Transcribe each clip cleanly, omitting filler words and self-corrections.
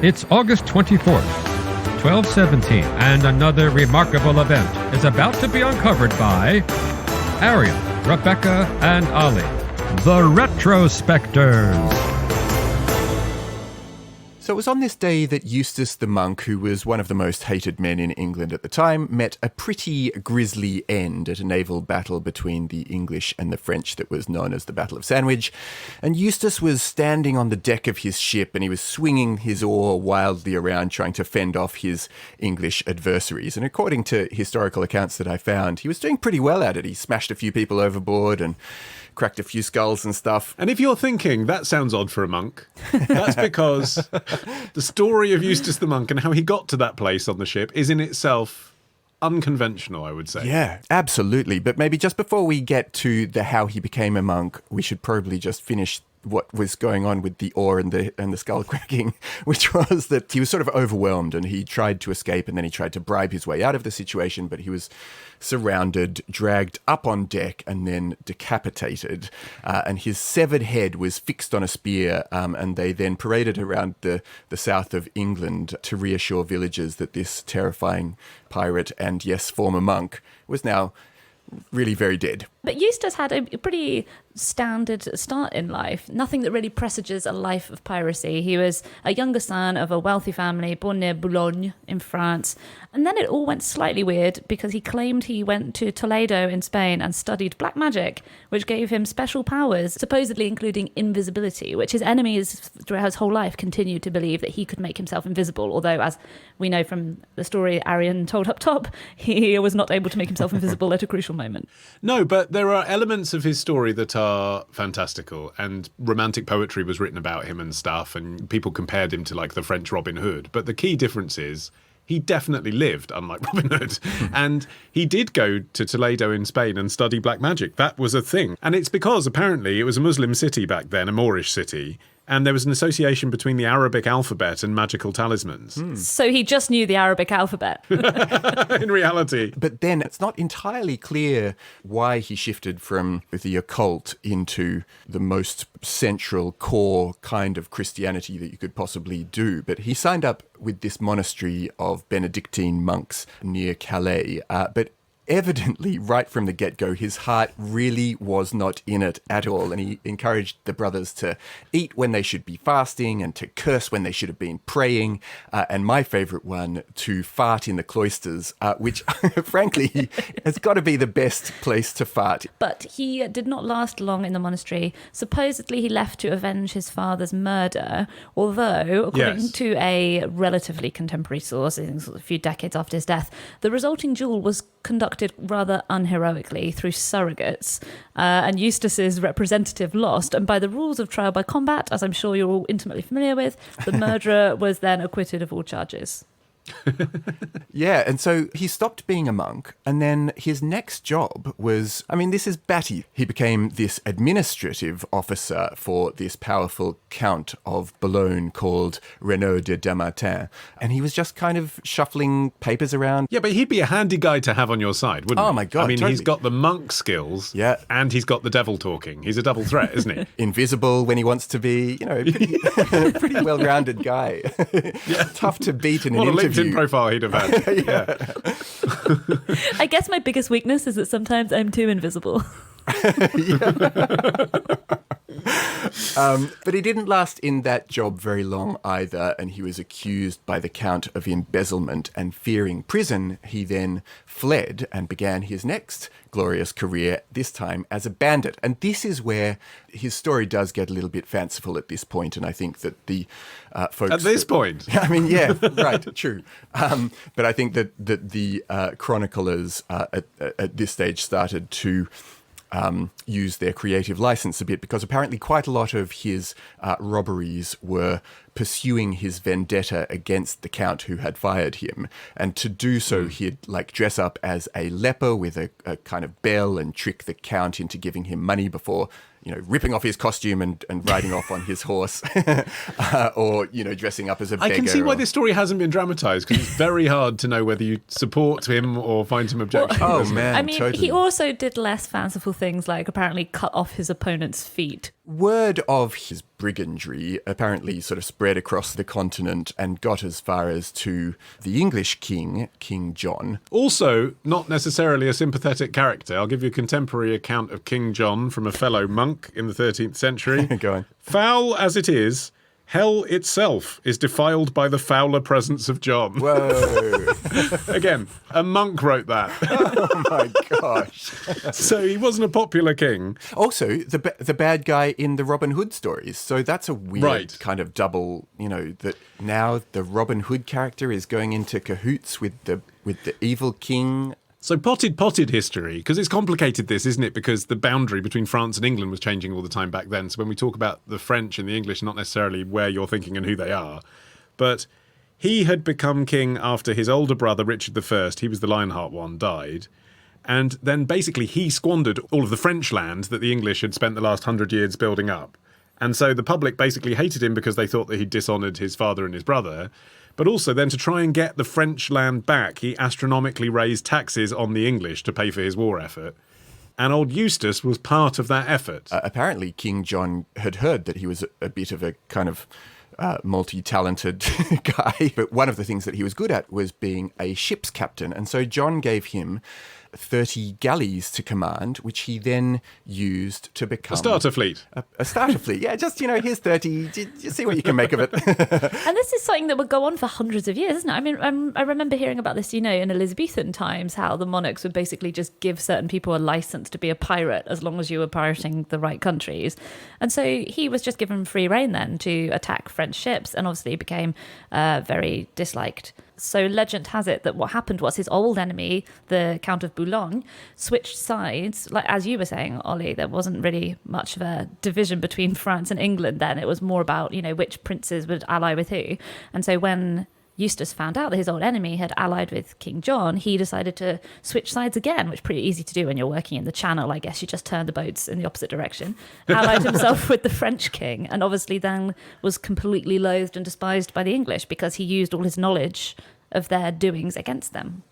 It's August 24th, 1217, and another remarkable event is about to be uncovered by Arion, Rebecca, and Olly, the Retrospectors. So it was on this day that Eustace the Monk, who was one of the most hated men in England at the time, met a pretty grisly end at a naval battle between the English and the French that was known as the Battle of Sandwich. And Eustace was standing on the deck of his ship and he was swinging his oar wildly around trying to fend off his English adversaries. And according to historical accounts that I found, he was doing pretty well at it. He smashed a few people overboard and cracked a few skulls and stuff. And if you're thinking, that sounds odd for a monk, that's because the story of Eustace the Monk and how he got to that place on the ship is in itself unconventional, I would say. Yeah, absolutely. But maybe just before we get to the how he became a monk, we should probably just finish what was going on with the oar and the skull cracking, which was that he was sort of overwhelmed and he tried to escape and then he tried to bribe his way out of the situation, but he was surrounded, dragged up on deck and then decapitated. And his severed head was fixed on a spear and they then paraded around the south of England to reassure villagers that this terrifying pirate and, yes, former monk was now really very dead. But Eustace had a pretty standard start in life. Nothing that really presages a life of piracy. He was a younger son of a wealthy family born near Boulogne in France. And then it all went slightly weird because he claimed he went to Toledo in Spain and studied black magic, which gave him special powers, supposedly including invisibility, which his enemies throughout his whole life continued to believe that he could make himself invisible. Although, as we know from the story Arion told up top, he was not able to make himself invisible at a crucial moment. No, but there are elements of his story that are fantastical, and romantic poetry was written about him and stuff, and people compared him to like the French Robin Hood. But the key difference is he definitely lived, unlike Robin Hood. And he did go to Toledo in Spain and study black magic. That was a thing. And it's because apparently it was a Muslim city back then, a Moorish city, and there was an association between the Arabic alphabet and magical talismans. So he just knew the Arabic alphabet. In reality. But then it's not entirely clear why he shifted from the occult into the most central core kind of Christianity that you could possibly do. But he signed up with this monastery of Benedictine monks near Calais. But evidently, right from the get-go, his heart really was not in it at all. And he encouraged the brothers to eat when they should be fasting and to curse when they should have been praying. And my favourite one, to fart in the cloisters, which, frankly, has got to be the best place to fart. But he did not last long in the monastery. Supposedly, he left to avenge his father's murder, although, according to a relatively contemporary source, I think a few decades after his death, the resulting duel was conducted rather unheroically through surrogates, and Eustace's representative lost, and by the rules of trial by combat, as I'm sure you're all intimately familiar with, the murderer was then acquitted of all charges. Yeah, and so he stopped being a monk, and then his next job was, this is batty. He became this administrative officer for this powerful Count of Boulogne called Renaud de Damartin, and he was just kind of shuffling papers around. Yeah, but he'd be a handy guy to have on your side, wouldn't he? Oh my God, He's totally. got the monk skills, and he's got the devil talking. He's a double threat, isn't he? Invisible when he wants to be, pretty well-rounded guy. Tough to beat in an interview. LinkedIn profile he'd have had. I guess my biggest weakness is that sometimes I'm too invisible. But he didn't last in that job very long either, and he was accused by the Count of embezzlement, and fearing prison, he then fled and began his next glorious career, this time as a bandit. And this is where his story does get a little bit fanciful at this point, and I think that the folks... At this point? Right, true. But I think that the chroniclers at this stage started to use their creative license a bit, because apparently quite a lot of his robberies were pursuing his vendetta against the Count who had fired him. And to do so, he'd dress up as a leper with a kind of bell and trick the Count into giving him money before, ripping off his costume and riding off on his horse, or, dressing up as a beggar. I can see why this story hasn't been dramatised, because it's very hard to know whether you support him or find him objectionable. Oh, man, totally. He also did less fanciful things, like apparently cut off his opponent's feet. Word of his brigandry apparently sort of spread across the continent and got as far as to the English king, King John. Also, not necessarily a sympathetic character. I'll give you a contemporary account of King John from a fellow monk in the 13th century. Go on. Foul as it is, hell itself is defiled by the fouler presence of John. Whoa. Again, a monk wrote that. Oh my gosh. So he wasn't a popular king. Also, the bad guy in the Robin Hood stories. So that's a weird Right. kind of double, that now the Robin Hood character is going into cahoots with the evil king. So potted history, because it's complicated this, isn't it? Because the boundary between France and England was changing all the time back then. So when we talk about the French and the English, not necessarily where you're thinking and who they are. But he had become king after his older brother, Richard I, he was the Lionheart one, died. And then basically he squandered all of the French land that the English had spent the last 100 years building up. And so the public basically hated him because they thought that he'd dishonoured his father and his brother. But also then to try and get the French land back, he astronomically raised taxes on the English to pay for his war effort. And old Eustace was part of that effort. Apparently, King John had heard that he was a bit of a kind of multi-talented guy. But one of the things that he was good at was being a ship's captain. And so John gave him 30 galleys to command, which he then used to become... A starter fleet. A starter fleet. Yeah, just, here's 30. Just see what you can make of it. And this is something that would go on for hundreds of years, isn't it? I mean, I remember hearing about this, in Elizabethan times, how the monarchs would basically just give certain people a license to be a pirate as long as you were pirating the right countries. And so he was just given free rein then to attack French ships, and obviously became very disliked. So legend has it that what happened was his old enemy, the Count of Boulogne, switched sides. Like as you were saying, Ollie, there wasn't really much of a division between France and England then. It was more about, which princes would ally with who. And so when Eustace found out that his old enemy had allied with King John, he decided to switch sides again, which is pretty easy to do when you're working in the Channel. I guess you just turn the boats in the opposite direction. Allied himself with the French king, and obviously then was completely loathed and despised by the English because he used all his knowledge of their doings against them.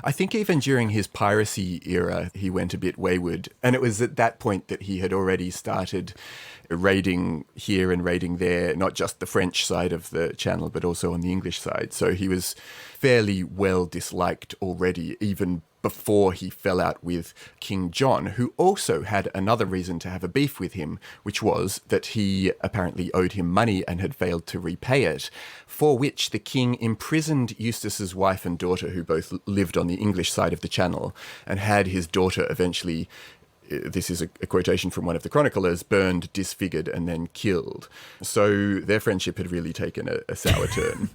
I think even during his piracy era, he went a bit wayward. And it was at that point that he had already started raiding here and raiding there, not just the French side of the Channel, but also on the English side. So he was fairly well disliked already, even before he fell out with King John, who also had another reason to have a beef with him, which was that he apparently owed him money and had failed to repay it, for which the king imprisoned Eustace's wife and daughter, who both lived on the English side of the Channel, and had his daughter eventually, this is a quotation from one of the chroniclers, burned, disfigured, and then killed. So their friendship had really taken a sour turn.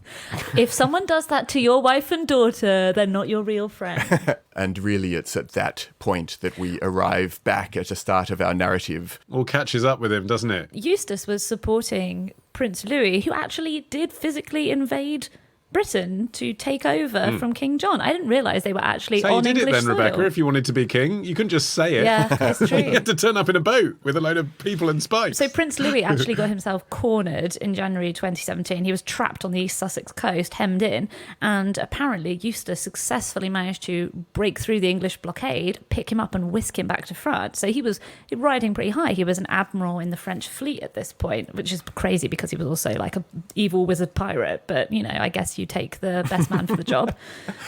If someone does that to your wife and daughter, they're not your real friend. And really, it's at that point that we arrive back at the start of our narrative. All catches up with him, doesn't it? Eustace was supporting Prince Louis, who actually did physically invade Britain to take over from King John. I didn't realise they were actually So on you did English it then, soil. Rebecca, if you wanted to be king. You couldn't just say it. Yeah, that's true. You had to turn up in a boat with a load of people and spice. So Prince Louis actually got himself cornered in January 2017. He was trapped on the East Sussex coast, hemmed in, and apparently Eustace successfully managed to break through the English blockade, pick him up and whisk him back to France. So he was riding pretty high. He was an admiral in the French fleet at this point, which is crazy because he was also like an evil wizard pirate. But, I guess you take the best man for the job.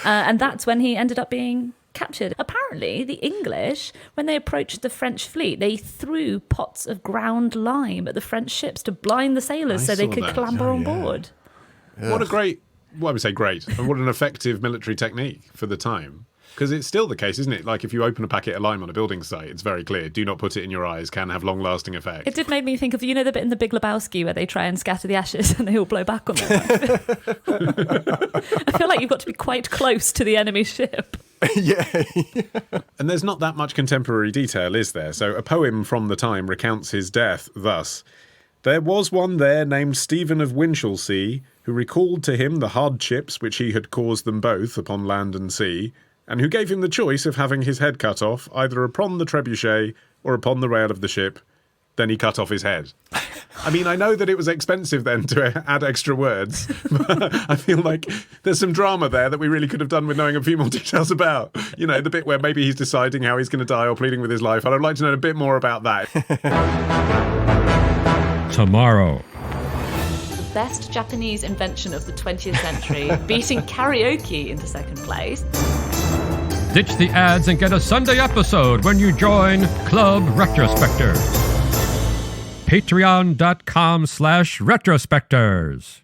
And that's when he ended up being captured. Apparently, the English, when they approached the French fleet, they threw pots of ground lime at the French ships to blind the sailors so they saw could that. clamber on board. What a great, well, I would say great, and what an effective military technique for the time. Because it's still the case, isn't it? Like if you open a packet of lime on a building site, it's very clear. Do not put it in your eyes, can have long-lasting effects. It did make me think of, the bit in The Big Lebowski where they try and scatter the ashes and they all blow back on them. I feel like you've got to be quite close to the enemy ship. Yeah. And there's not that much contemporary detail, is there? So a poem from the time recounts his death thus. There was one there named Stephen of Winchelsea, who recalled to him the hardships which he had caused them both upon land and sea, and who gave him the choice of having his head cut off either upon the trebuchet or upon the rail of the ship. Then he cut off his head. I mean, I know that it was expensive then to add extra words, but I feel like there's some drama there that we really could have done with knowing a few more details about. The bit where maybe he's deciding how he's going to die or pleading with his life. I'd like to know a bit more about that. tomorrow. The best Japanese invention of the 20th century, beating karaoke into second place. Ditch the ads and get a Sunday episode when you join Club Retrospectors. Patreon.com/Retrospectors.